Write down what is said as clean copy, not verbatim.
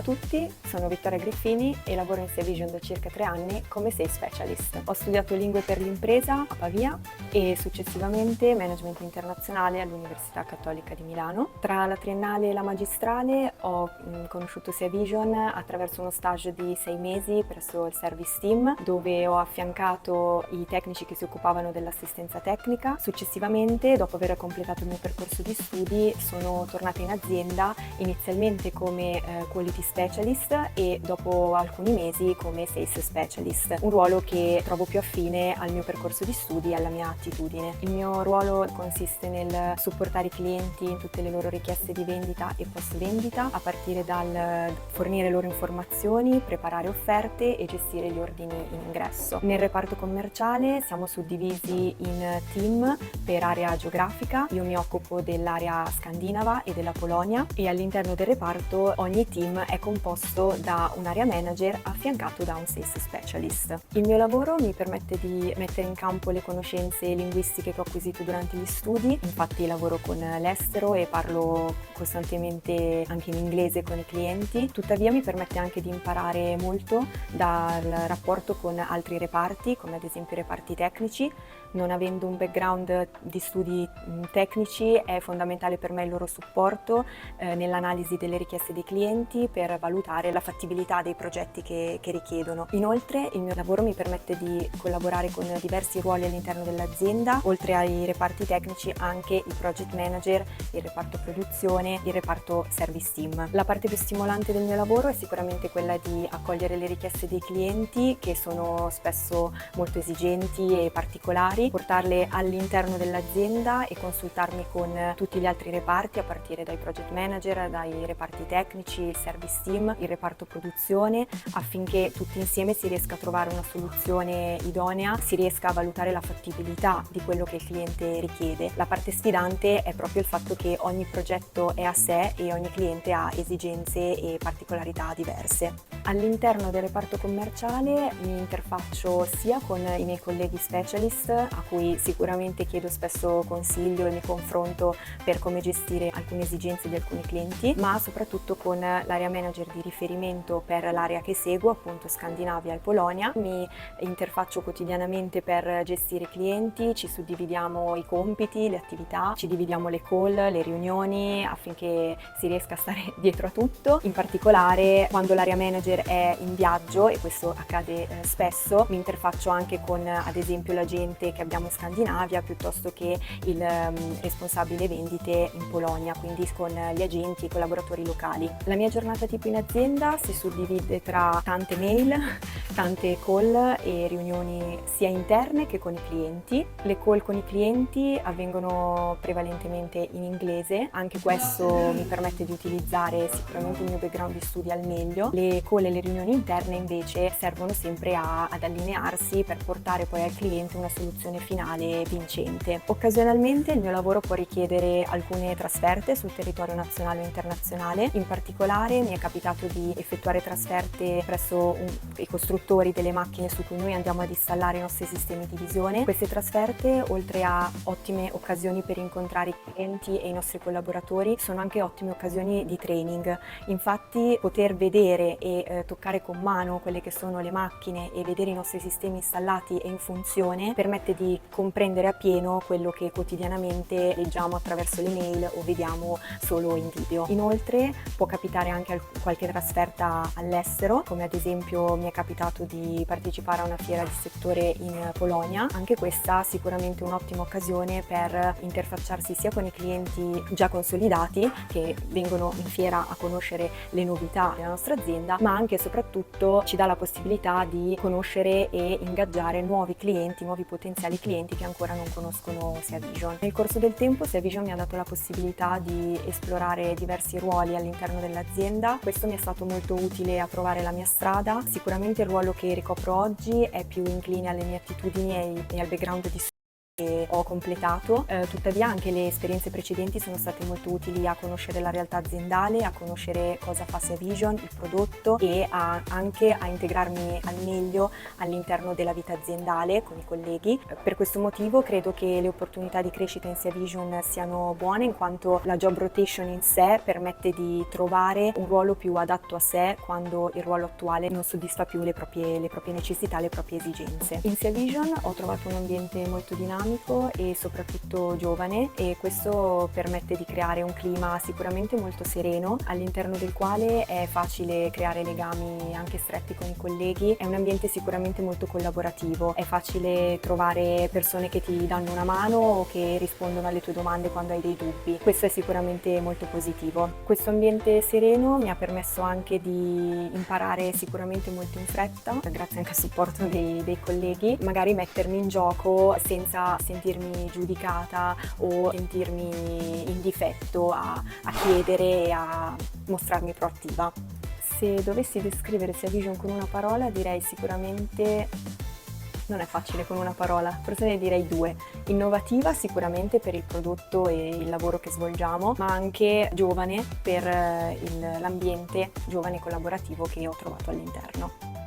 tutti, sono Vittoria Griffini e lavoro in SeaVision da circa 3 anni come Sales Specialist. Ho studiato lingue per l'impresa a Pavia e successivamente management internazionale all'Università Cattolica di Milano. Tra la triennale e la magistrale ho conosciuto SeaVision attraverso uno stage di 6 mesi presso il Service Team, dove ho affiancato i tecnici che si occupavano dell'assistenza tecnica. Successivamente, dopo aver completato il mio percorso di studi, sono tornata in azienda inizialmente come Quality Specialist e dopo alcuni mesi come Sales Specialist, un ruolo che trovo più affine al mio percorso di studi e alla mia attitudine. Il mio ruolo consiste nel supportare i clienti in tutte le loro richieste di vendita e post vendita, a partire dal fornire loro informazioni, preparare offerte e gestire gli ordini in ingresso. Nel reparto commerciale siamo suddivisi in team per area geografica. Io mi occupo dell'area scandinava e della Polonia e all'interno del reparto ogni team è composto da un area manager affiancato da un sales specialist. Il mio lavoro mi permette di mettere in campo le conoscenze linguistiche che ho acquisito durante gli studi, infatti lavoro con l'estero e parlo costantemente anche in inglese con i clienti, tuttavia mi permette anche di imparare molto dal rapporto con altri reparti, come ad esempio i reparti tecnici. Non avendo un background di studi tecnici è fondamentale per me il loro supporto nell'analisi delle richieste dei clienti per valutare la fattibilità dei progetti che richiedono. Inoltre il mio lavoro mi permette di collaborare con diversi ruoli all'interno dell'azienda, oltre ai reparti tecnici anche il project manager, il reparto produzione, il reparto service team. La parte più stimolante del mio lavoro è sicuramente quella di accogliere le richieste dei clienti, che sono spesso molto esigenti e particolari, portarle all'interno dell'azienda e consultarmi con tutti gli altri reparti, a partire dai project manager, dai reparti tecnici, il service team, il reparto produzione, affinché tutti insieme si riesca a trovare una soluzione idonea, si riesca a valutare la fattibilità di quello che il cliente richiede. La parte sfidante è proprio il fatto che ogni progetto è a sé e ogni cliente ha esigenze e particolarità diverse. All'interno del reparto commerciale mi interfaccio sia con i miei colleghi specialist, a cui sicuramente chiedo spesso consiglio e mi confronto per come gestire alcune esigenze di alcuni clienti, ma soprattutto con l'area manager di riferimento per l'area che seguo, appunto Scandinavia e Polonia. Mi interfaccio quotidianamente per gestire i clienti, ci suddividiamo i compiti, le attività, ci dividiamo le call, le riunioni affinché si riesca a stare dietro a tutto. In particolare quando l'area manager è in viaggio, e questo accade spesso, mi interfaccio anche con ad esempio l'agente che abbiamo in Scandinavia piuttosto che il responsabile vendite in Polonia, quindi con gli agenti e i collaboratori locali. La mia giornata tipo in azienda si suddivide tra tante mail, tante call e riunioni sia interne che con i clienti. Le call con i clienti avvengono prevalentemente in inglese, anche questo mi permette di utilizzare sicuramente il mio background di studi al meglio. Le call e le riunioni interne invece servono sempre ad allinearsi per portare poi al cliente una soluzione finale vincente. Occasionalmente il mio lavoro può richiedere alcune trasferte sul territorio nazionale o internazionale. In particolare mi è capitato di effettuare trasferte presso i costruttori delle macchine su cui noi andiamo ad installare i nostri sistemi di visione. Queste trasferte, oltre a ottime occasioni per incontrare i clienti e i nostri collaboratori, sono anche ottime occasioni di training. Infatti poter vedere e toccare con mano quelle che sono le macchine e vedere i nostri sistemi installati e in funzione permette di comprendere appieno quello che quotidianamente leggiamo attraverso le mail o vediamo solo in video. Inoltre può capitare anche qualche trasferta all'estero, come ad esempio mi è capitato di partecipare a una fiera di settore in Polonia. Anche questa sicuramente un'ottima occasione per interfacciarsi sia con i clienti già consolidati che vengono in fiera a conoscere le novità della nostra azienda, ma anche e soprattutto ci dà la possibilità di conoscere e ingaggiare nuovi clienti, nuovi potenziali clienti che ancora non conoscono SeaVision. Nel corso del tempo SeaVision mi ha dato la possibilità di esplorare diversi ruoli all'interno dell'azienda. Questo mi è stato molto utile a trovare la mia strada. Sicuramente il ruolo che ricopro oggi è più incline alle mie attitudini e al background di che ho completato, tuttavia anche le esperienze precedenti sono state molto utili a conoscere la realtà aziendale, a conoscere cosa fa Sia Vision, il prodotto, e anche a integrarmi al meglio all'interno della vita aziendale con i colleghi. Per questo motivo credo che le opportunità di crescita in Sia Vision siano buone, in quanto la job rotation in sé permette di trovare un ruolo più adatto a sé quando il ruolo attuale non soddisfa più le proprie necessità, le proprie esigenze. In Sia Vision ho trovato un ambiente molto dinamico e soprattutto giovane, e questo permette di creare un clima sicuramente molto sereno, all'interno del quale è facile creare legami anche stretti con i colleghi. È un ambiente sicuramente molto collaborativo, è facile trovare persone che ti danno una mano o che rispondono alle tue domande quando hai dei dubbi. Questo è sicuramente molto positivo. Questo ambiente sereno mi ha permesso anche di imparare sicuramente molto in fretta, grazie anche al supporto dei colleghi, magari mettermi in gioco senza sentirmi giudicata o sentirmi in difetto a chiedere e a mostrarmi proattiva. Se dovessi descrivere Sia Vision con una parola, direi sicuramente, non è facile con una parola, forse ne direi due. Innovativa sicuramente per il prodotto e il lavoro che svolgiamo, ma anche giovane per l'ambiente giovane e collaborativo che ho trovato all'interno.